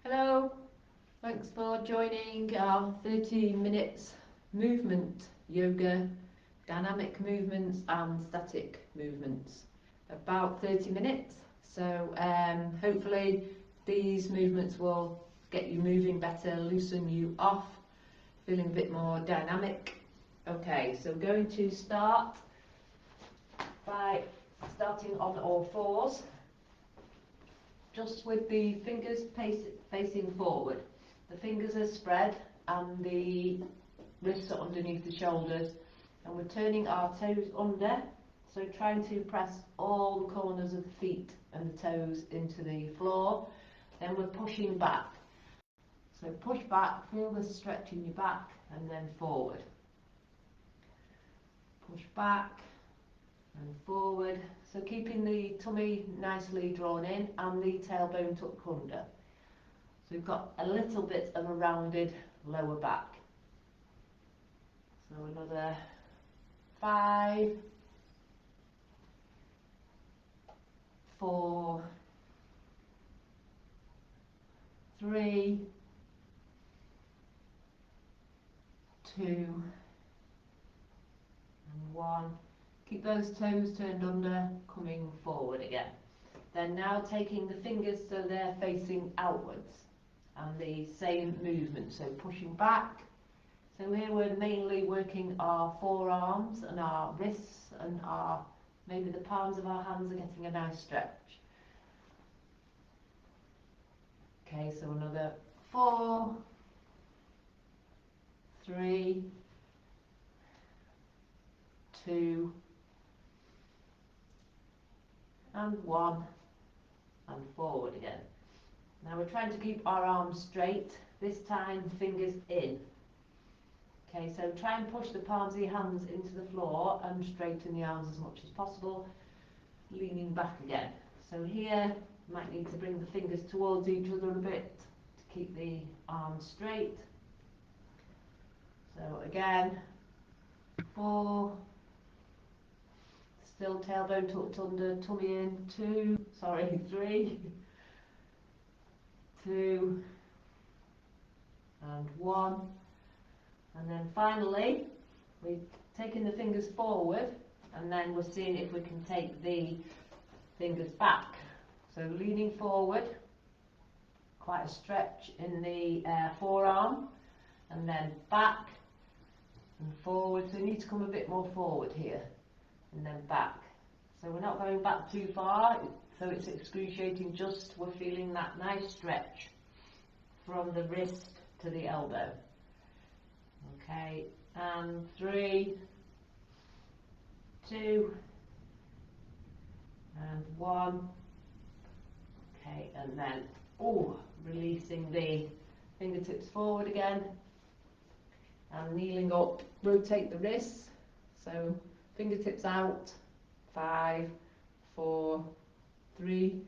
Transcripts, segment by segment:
Hello, thanks for joining our 30 minutes movement yoga, dynamic movements and static movements. About 30 minutes, so hopefully these movements will get you moving better, loosen you off, feeling a bit more dynamic. Okay, so going to start by starting on all fours, just with the fingers facing forward. The fingers are spread and the wrists are underneath the shoulders, and we're turning our toes under, so trying to press all the corners of the feet and the toes into the floor. Then we're pushing back, so push back, feel the stretch in your back, and then forward. Push back and forward, so keeping the tummy nicely drawn in and the tailbone tucked under. So we've got a little bit of a rounded lower back. So another 5, 4, 3, 2, and 1. Keep those toes turned under, coming forward again. Then now taking the fingers so they're facing outwards, and the same movement, so pushing back. So here we're mainly working our forearms and our wrists, and maybe the palms of our hands are getting a nice stretch. Okay, so another 4, 3, 2, and 1, and forward again. Now we're trying to keep our arms straight, this time fingers in. Okay, so try and push the palms of your hands into the floor and straighten the arms as much as possible, leaning back again. So here, you might need to bring the fingers towards each other a bit to keep the arms straight. So again, 4, still tailbone tucked under, tummy in, 3, 2, and 1. And then finally, we're taking the fingers forward, and then we're seeing if we can take the fingers back. So leaning forward, quite a stretch in the forearm, and then back and forward. So you need to come a bit more forward here, and then back. So we're not going back too far, so it's excruciating, just we're feeling that nice stretch from the wrist to the elbow. Okay, and 3, 2, and 1. Okay, and then, releasing the fingertips forward again, and kneeling up, rotate the wrists, so fingertips out, 5, 4, 3,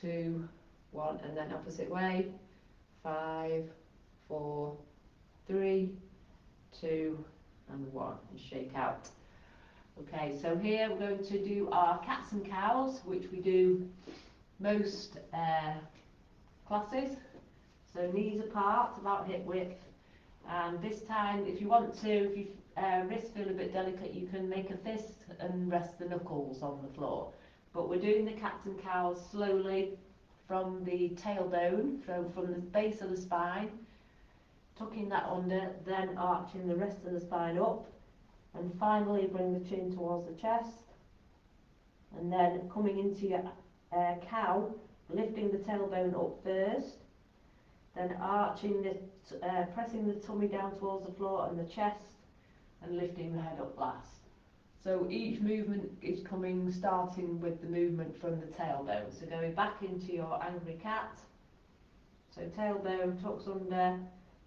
2, 1, and then opposite way, 5, 4, 3, 2, and 1, and shake out. Okay, so here we're going to do our cats and cows, which we do most classes. So knees apart, about hip width, and this time if you want to, if your wrists feel a bit delicate, you can make a fist and rest the knuckles on the floor. But we're doing the cats and cows slowly from the tailbone, from the base of the spine, tucking that under, then arching the rest of the spine up, and finally bring the chin towards the chest, and then coming into your cow, lifting the tailbone up first, then arching pressing the tummy down towards the floor and the chest, and lifting the head up last. So each movement is starting with the movement from the tailbone. So going back into your angry cat, so tailbone tucks under,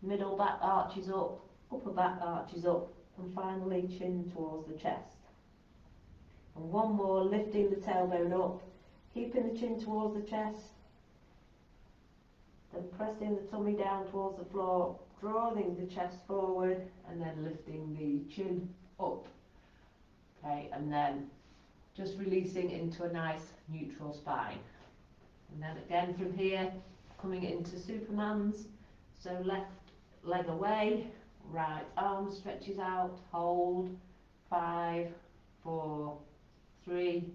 middle back arches up, upper back arches up, and finally chin towards the chest. And one more, lifting the tailbone up, keeping the chin towards the chest, Then pressing the tummy down towards the floor, drawing the chest forward and then lifting the chin up. Okay, and then just releasing into a nice neutral spine. And then again from here, coming into Superman's. So left leg away, right arm stretches out, hold, 5, 4, 3,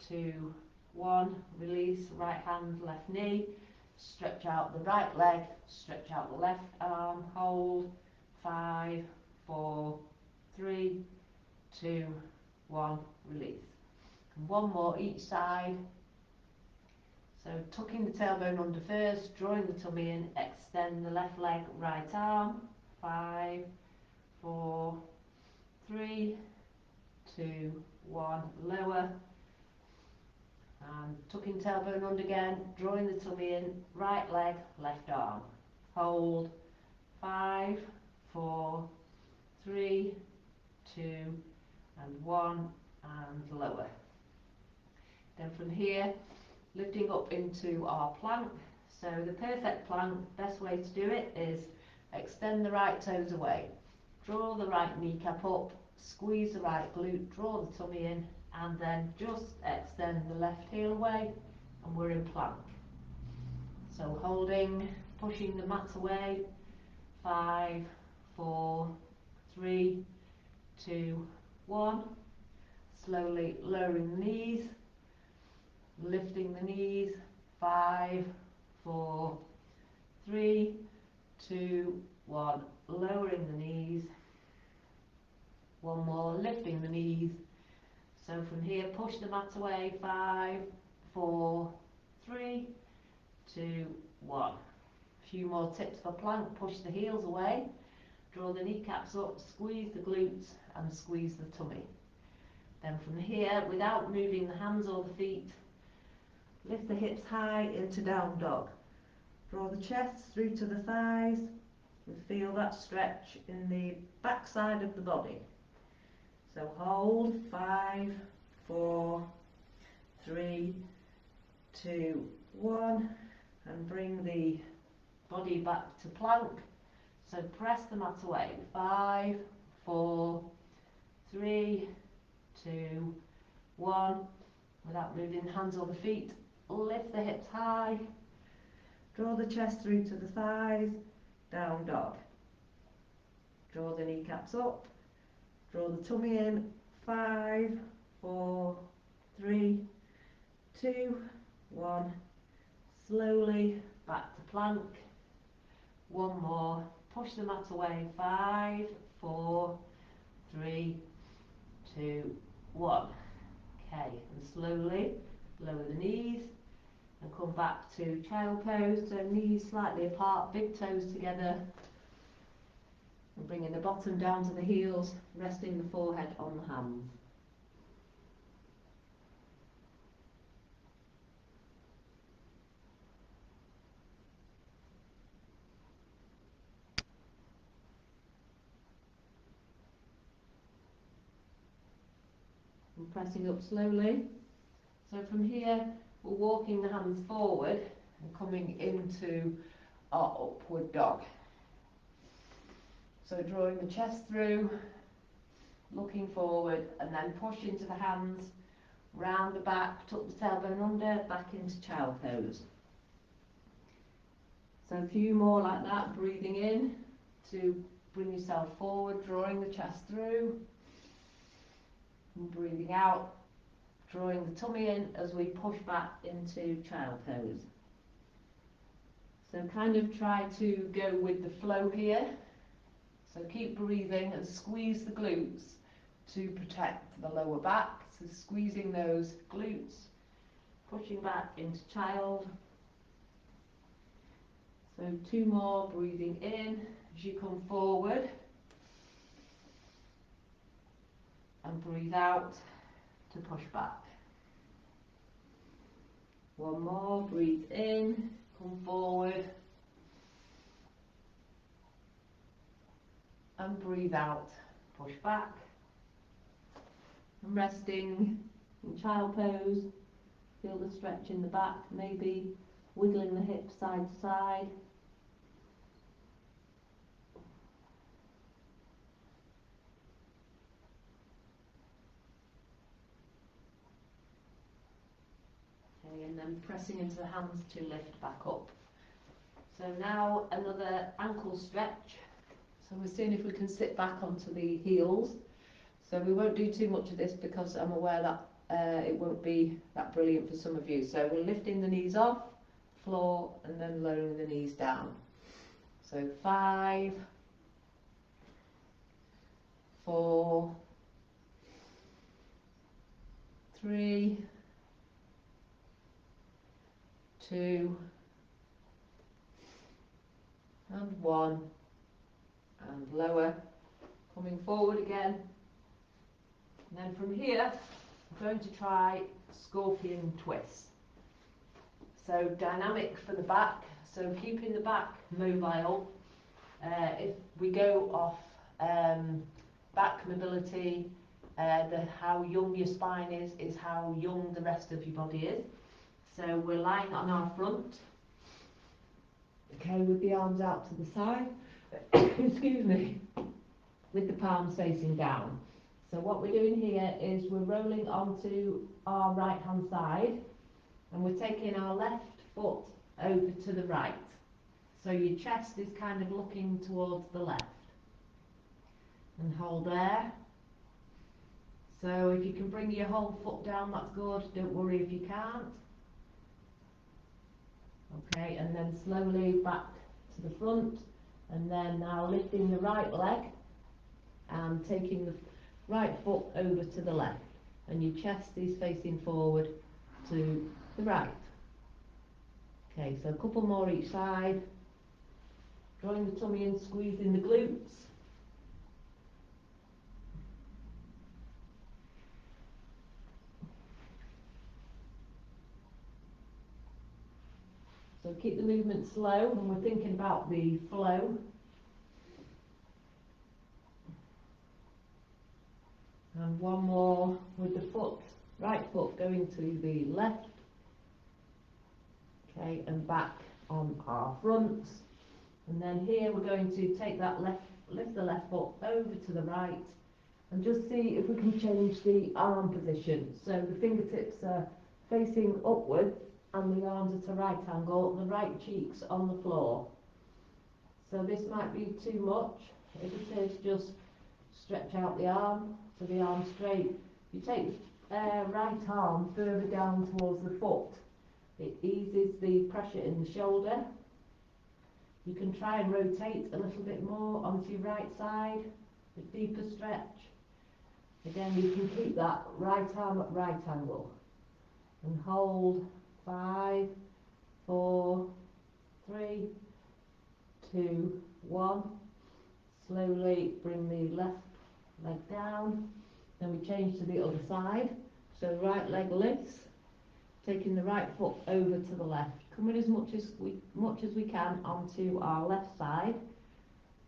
2, 1, release, right hand, left knee, stretch out the right leg, stretch out the left arm, hold, 5, 4, 3, 2, 1, release. And one more each side. So tucking the tailbone under first, drawing the tummy in, extend the left leg, right arm, 5, 4, 3, 2, 1, lower, and tucking tailbone under again, drawing the tummy in, right leg, left arm, hold, 5, 4, 3, 2, and 1, and lower. Then from here, lifting up into our plank. So the perfect plank, best way to do it is extend the right toes away, draw the right kneecap up, squeeze the right glute, draw the tummy in, and then just extend the left heel away, and we're in plank. So holding, pushing the mat away, 5, 4, 3, 2, 1, slowly lowering the knees, lifting the knees, 5, 4, 3, 2, 1, lowering the knees, one more, lifting the knees. So from here, push the mat away, 5, 4, 3, 2, 1. A few more tips for plank, push the heels away, draw the kneecaps up, squeeze the glutes and squeeze the tummy. Then from here, without moving the hands or the feet, lift the hips high into down dog. Draw the chest through to the thighs and feel that stretch in the back side of the body. So hold, 5, 4, 3, 2, 1, and bring the body back to plank. So press the mat away, 5, 4, 3, 2, 1, without moving the hands or the feet. Lift the hips high, draw the chest through to the thighs, down dog. Draw the kneecaps up, draw the tummy in, 5, 4, 3, 2, 1, slowly back to plank. One more, push the mat away, 5, 4, 3, 2, 1. Okay, and slowly lower the knees and come back to child pose, so knees slightly apart, big toes together, and bringing the bottom down to the heels, resting the forehead on the hands. And pressing up slowly. So from here, we're walking the hands forward and coming into our upward dog. So drawing the chest through, looking forward, and then push into the hands, round the back, tuck the tailbone under, back into child pose. So a few more like that, breathing in to bring yourself forward, drawing the chest through, and breathing out, drawing the tummy in as we push back into child pose. So kind of try to go with the flow here. So keep breathing and squeeze the glutes to protect the lower back. So squeezing those glutes, pushing back into child. So 2 more, breathing in as you come forward. And breathe out to push back. One more, breathe in, come forward. And breathe out, push back. And resting in child pose, feel the stretch in the back, maybe wiggling the hips side to side. Okay, and then pressing into the hands to lift back up. So now another ankle stretch. So we're seeing if we can sit back onto the heels. So we won't do too much of this because I'm aware that it won't be that brilliant for some of you. So we're lifting the knees off, floor, and then lowering the knees down. So 5, 4, 3, 2, and 1, and lower, coming forward again. And then from here, I'm going to try scorpion twist. So dynamic for the back, so keeping the back mobile. If we go off back mobility, how young your spine is how young the rest of your body is. So we're lying on our front, okay, with the arms out to the side, excuse me, with the palms facing down. So what we're doing here is we're rolling onto our right hand side and we're taking our left foot over to the right. So your chest is kind of looking towards the left. And hold there. So if you can bring your whole foot down, that's good. Don't worry if you can't. Okay, and then slowly back to the front. And then now lifting the right leg and taking the right foot over to the left. And your chest is facing forward to the right. Okay, so a couple more each side. Drawing the tummy in, squeezing the glutes. So keep the movement slow and we're thinking about the flow. And one more with the foot, right foot going to the left. Okay, and back on our fronts. And then here we're going to take that lift the left foot over to the right and just see if we can change the arm position. So the fingertips are facing upwards and the arms are to right angle, the right cheeks on the floor. So this might be too much. If it is, just stretch out the arm so the arm straight. You take the right arm further down towards the foot. It eases the pressure in the shoulder. You can try and rotate a little bit more onto your right side, a deeper stretch. Again, you can keep that right arm at right angle. And hold 5, 4, 3, 2, 1. Slowly bring the left leg down. Then we change to the other side. So right leg lifts, taking the right foot over to the left. Coming as much as we can onto our left side.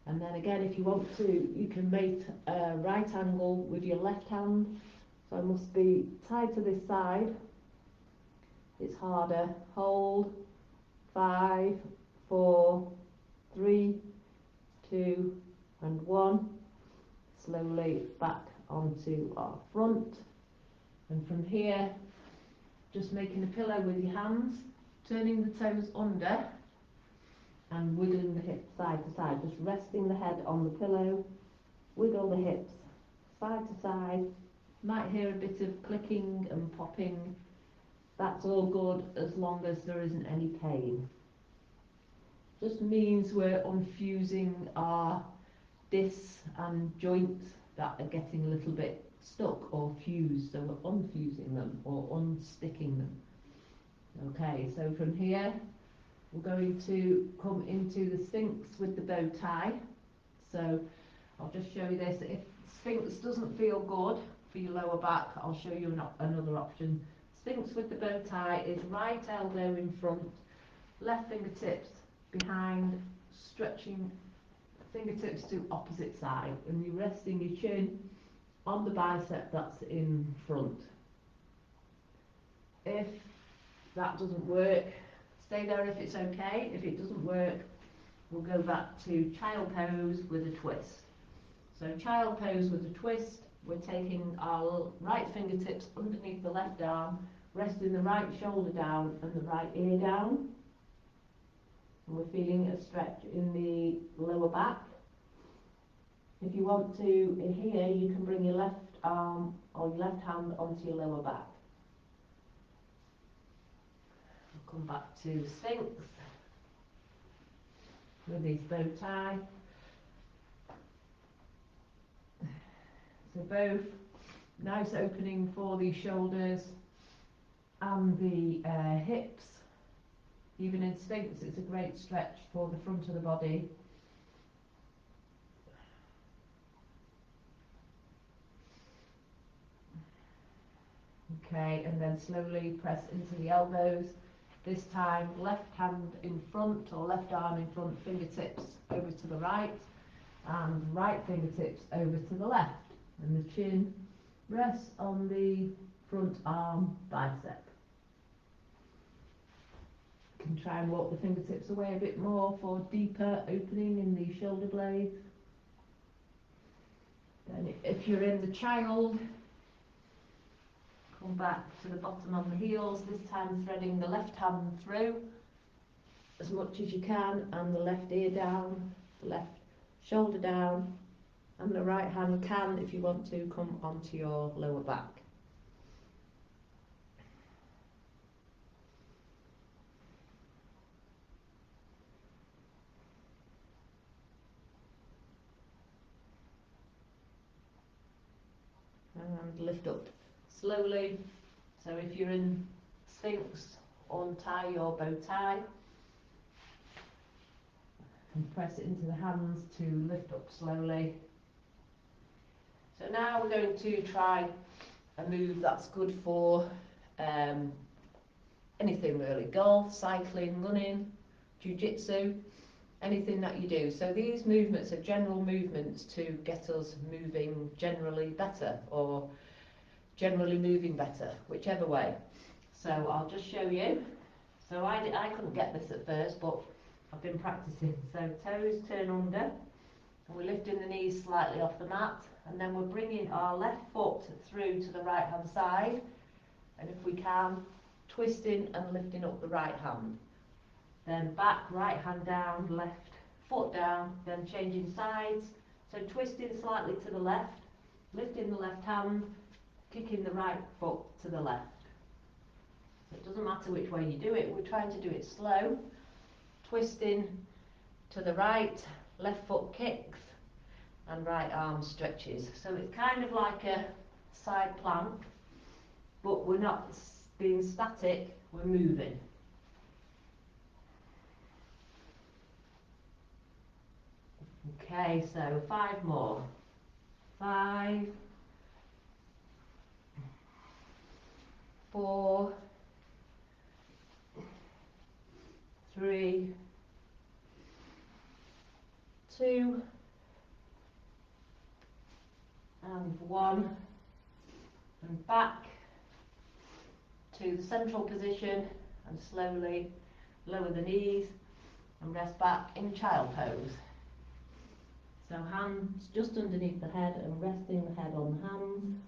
And then again, if you want to, you can make a right angle with your left hand. So I must be tied to this side. It's harder. Hold 5, 4, 3, 2, and 1. Slowly back onto our front. And from here, just making a pillow with your hands, turning the toes under and wiggling the hips side to side, just resting the head on the pillow, wiggle the hips side to side. Might hear a bit of clicking and popping. That's all good as long as there isn't any pain. Just means we're unfusing our discs and joints that are getting a little bit stuck or fused, so we're unfusing them or unsticking them. Okay, so from here we're going to come into the Sphinx with the bow tie. So I'll just show you this. If Sphinx doesn't feel good for your lower back, I'll show you another option. Sphinx with the bow tie is right elbow in front, left fingertips behind, stretching fingertips to opposite side, and you're resting your chin on the bicep that's in front. If that doesn't work, Stay there if it's okay. If it doesn't work, we'll go back to child pose with a twist. So child pose with a twist, we're taking our right fingertips underneath the left arm, resting the right shoulder down and the right ear down. And we're feeling a stretch in the lower back. If you want to, here you can bring your left arm or your left hand onto your lower back. We'll come back to Sphinx with his bow tie. So both nice opening for the shoulders and the hips. Even in Sphinx, it's a great stretch for the front of the body. Okay, and then slowly press into the elbows. This time, left hand in front or left arm in front, fingertips over to the right, and right fingertips over to the left. And the chin rests on the front arm bicep. You can try and walk the fingertips away a bit more for deeper opening in the shoulder blades. Then if you're in the child, come back to the bottom on the heels, this time threading the left hand through as much as you can, and the left ear down, the left shoulder down, and the right hand can, if you want to, come onto your lower back. And lift up slowly. So if you're in Sphinx, untie your bow tie and press it into the hands to lift up slowly. So now we're going to try a move that's good for anything really: golf, cycling, running, jiu-jitsu, anything that you do. So these movements are general movements to get us moving generally better, or generally moving better, whichever way. So I'll just show you. So I couldn't get this at first, but I've been practicing. So toes turn under, and we're lifting the knees slightly off the mat, and then we're bringing our left foot through to the right hand side, and if we can, twisting and lifting up the right hand. Then back, right hand down, left foot down, then changing sides. So twisting slightly to the left, lifting the left hand, kicking the right foot to the left. So it doesn't matter which way you do it, we're trying to do it slow. Twisting to the right, left foot kicks, and right arm stretches. So it's kind of like a side plank, but we're not being static, we're moving. Okay, so 5 more. 5, 4, 3, 2, and 1, and back to the central position, and slowly lower the knees and rest back in child pose. So hands just underneath the head and resting the head on the hands.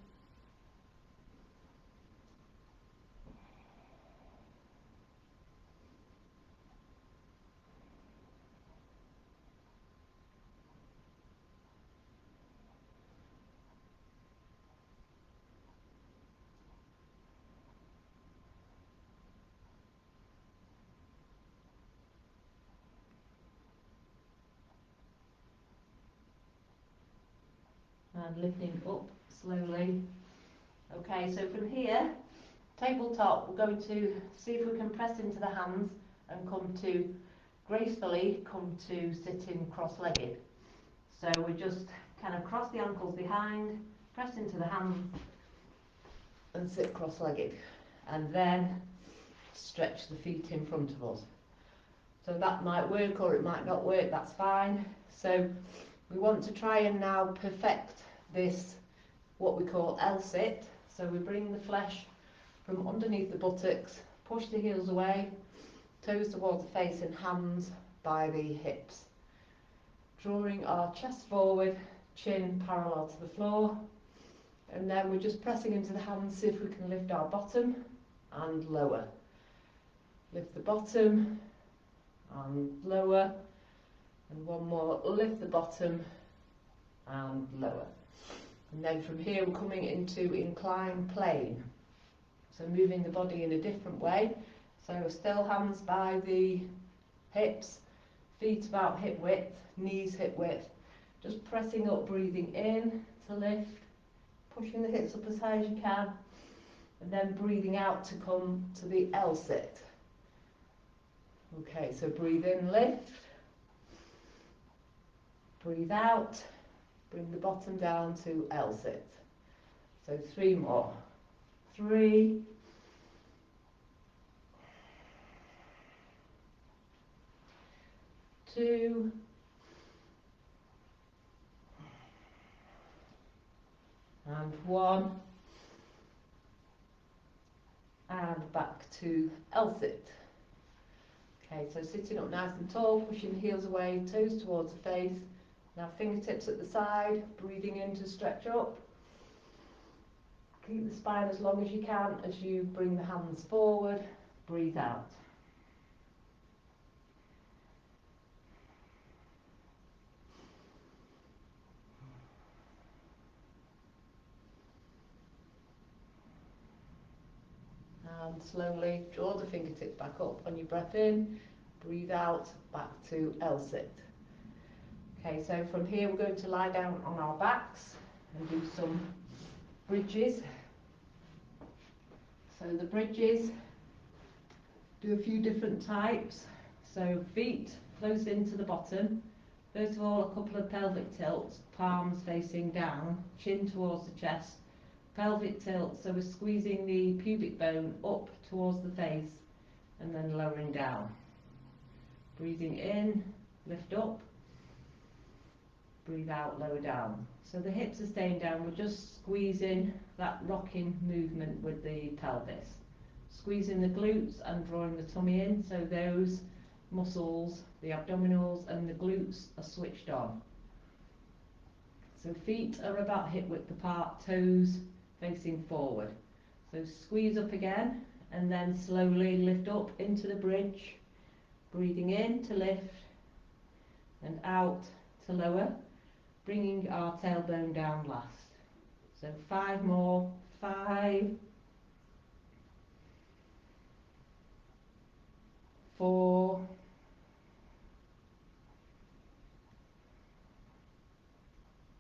And lifting up slowly. Okay, so from here, tabletop, we're going to see if we can press into the hands and gracefully come to sitting cross-legged. So we just kind of cross the ankles behind, press into the hands and sit cross-legged, and then stretch the feet in front of us. So that might work or it might not work, that's fine. So we want to try and now perfect this, what we call L-sit. So we bring the flesh from underneath the buttocks, push the heels away, toes towards the face and hands by the hips. Drawing our chest forward, chin parallel to the floor, and then we're just pressing into the hands, see if we can lift our bottom and lower. Lift the bottom and lower, and one more, lift the bottom and lower. And then from here we're coming into inclined plane. So moving the body in a different way. So still hands by the hips, feet about hip width, knees hip width. Just pressing up, breathing in to lift, pushing the hips up as high as you can, and then breathing out to come to the L sit. Okay, so breathe in, lift, breathe out, bring the bottom down to L sit. So 3 more. 3, 2, and 1, and back to L sit. Okay, so sitting up nice and tall, pushing the heels away, toes towards the face. Now fingertips at the side, breathing in to stretch up. Keep the spine as long as you can as you bring the hands forward, breathe out. And slowly draw the fingertips back up on your breath in, breathe out, back to L sit. Okay, so from here we're going to lie down on our backs and do some bridges. So the bridges, do a few different types. So feet close into the bottom. First of all, a couple of pelvic tilts, palms facing down, chin towards the chest. Pelvic tilt, so we're squeezing the pubic bone up towards the face and then lowering down. Breathing in, lift up. Breathe out, lower down. So the hips are staying down, we're just squeezing that rocking movement with the pelvis. Squeezing the glutes and drawing the tummy in, so those muscles, the abdominals and the glutes are switched on. So feet are about hip width apart, toes facing forward. So squeeze up again and then slowly lift up into the bridge. Breathing in to lift and out to lower, bringing our tailbone down last. So 5 more. 5, 4,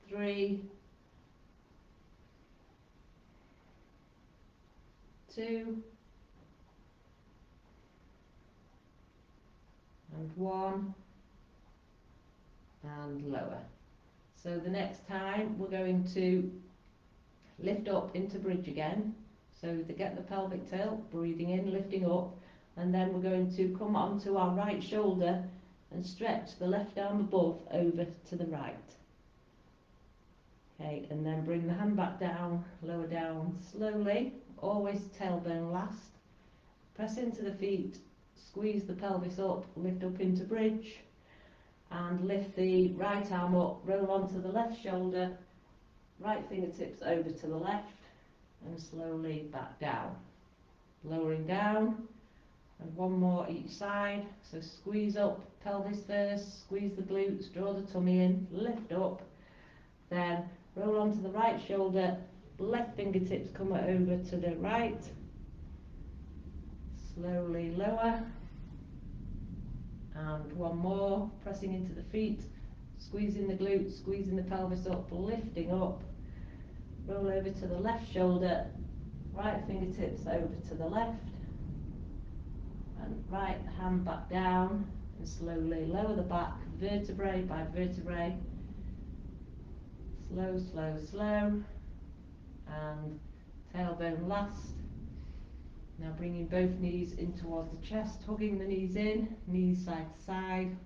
3, 2, and 1, and lower. So the next time we're going to lift up into bridge again. So to get the pelvic tilt, breathing in, lifting up, and then we're going to come onto our right shoulder and stretch the left arm above over to the right. Okay, and then bring the hand back down, lower down slowly, always tailbone last. Press into the feet, squeeze the pelvis up, lift up into bridge, and lift the right arm up, roll onto the left shoulder, right fingertips over to the left, and slowly back down. Lowering down, and 1 more each side. So squeeze up, pelvis first, squeeze the glutes, draw the tummy in, lift up, then roll onto the right shoulder, left fingertips come over to the right, slowly lower, and 1 more, pressing into the feet, squeezing the glutes, squeezing the pelvis up, lifting up, roll over to the left shoulder, right fingertips over to the left, and right hand back down, and slowly lower the back, vertebrae by vertebrae, slow, slow, slow, and tailbone last. Now bringing both knees in towards the chest, hugging the knees in, knees side to side.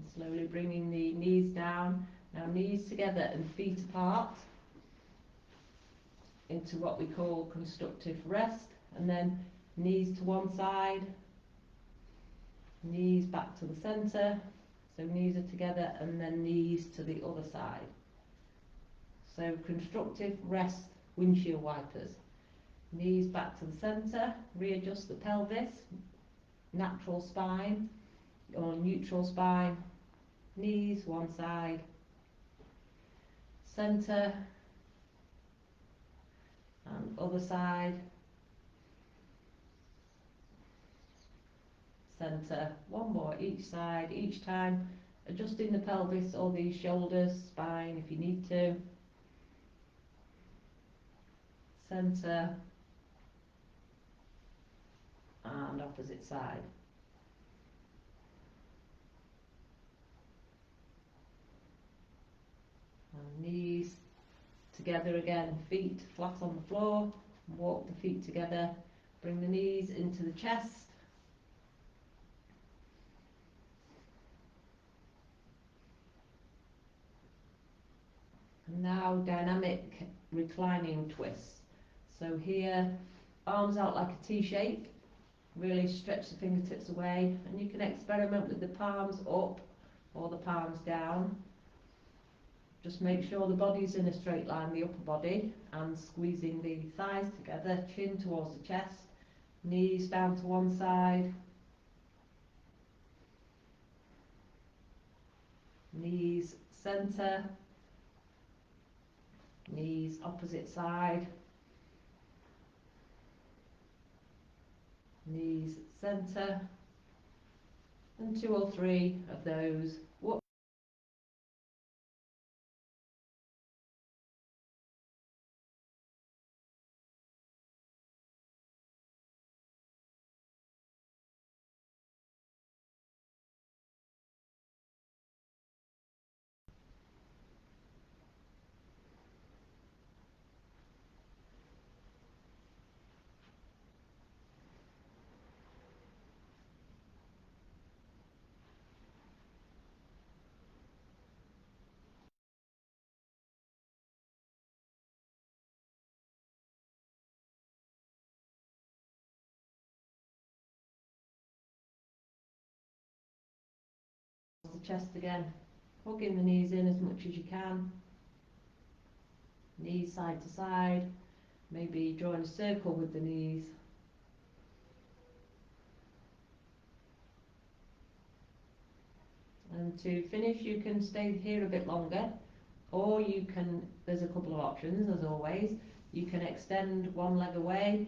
And slowly bringing the knees down. Now knees together and feet apart into what we call constructive rest, and then knees to one side, knees back to the centre, so knees are together, and then knees to the other side. So constructive rest windshield wipers. Knees back to the centre, readjust the pelvis, natural spine or neutral spine, knees one side, centre and other side, centre, one more each side, each time adjusting the pelvis or the shoulders, spine if you need to, centre and opposite side. And knees together again, feet flat on the floor, walk the feet together, bring the knees into the chest, and now dynamic reclining twists. So here, arms out like a T shape, really stretch the fingertips away, and you can experiment with the palms up or the palms down. Just make sure the body's in a straight line, the upper body, and squeezing the thighs together, chin towards the chest, knees down to one side, knees centre, knees opposite side, knees centre, and 2 or 3 of those. The chest again, hugging the knees in as much as you can, knees side to side, maybe drawing a circle with the knees. And to finish, you can stay here a bit longer, or you can, there's a couple of options as always, you can extend one leg away,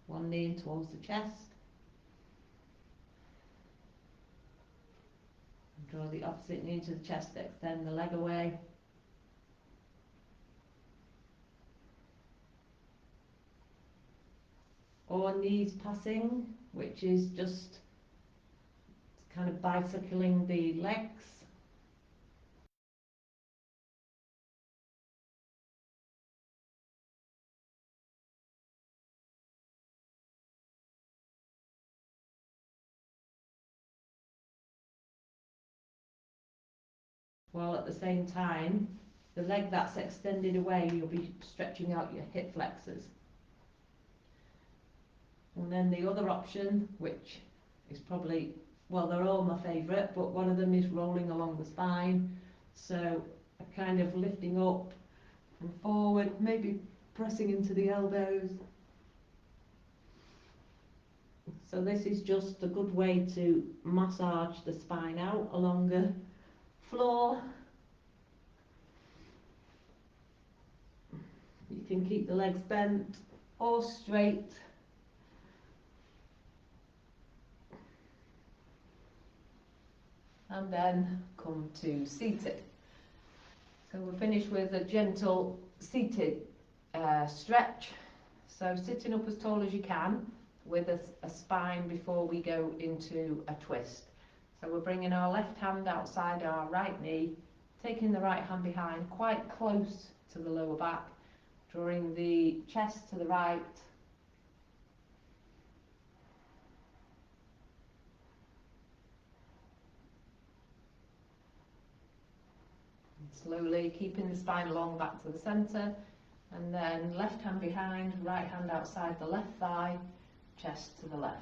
one knee in towards the chest, draw the opposite knee to the chest, extend the leg away, or knees passing, which is just kind of bicycling the legs. While at the same time, the leg that's extended away, you'll be stretching out your hip flexors. And then the other option, which is probably, well, they're all my favourite, but one of them is rolling along the spine. So a kind of lifting up and forward, maybe pressing into the elbows. So this is just a good way to massage the spine out along the floor. You can keep the legs bent or straight. And then come to seated. So we'll finish with a gentle seated stretch. So sitting up as tall as you can with a spine before we go into a twist. So we're bringing our left hand outside our right knee, taking the right hand behind quite close to the lower back, drawing the chest to the right, slowly keeping the spine long back to the centre, and then left hand behind, right hand outside the left thigh, chest to the left.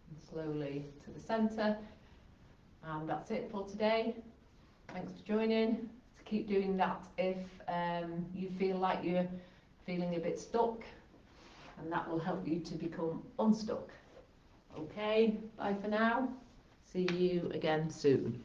And slowly to the centre, and that's it for today. Thanks for joining. Keep doing that if you feel like you're feeling a bit stuck, and that will help you to become unstuck. Okay, bye for now. See you again soon.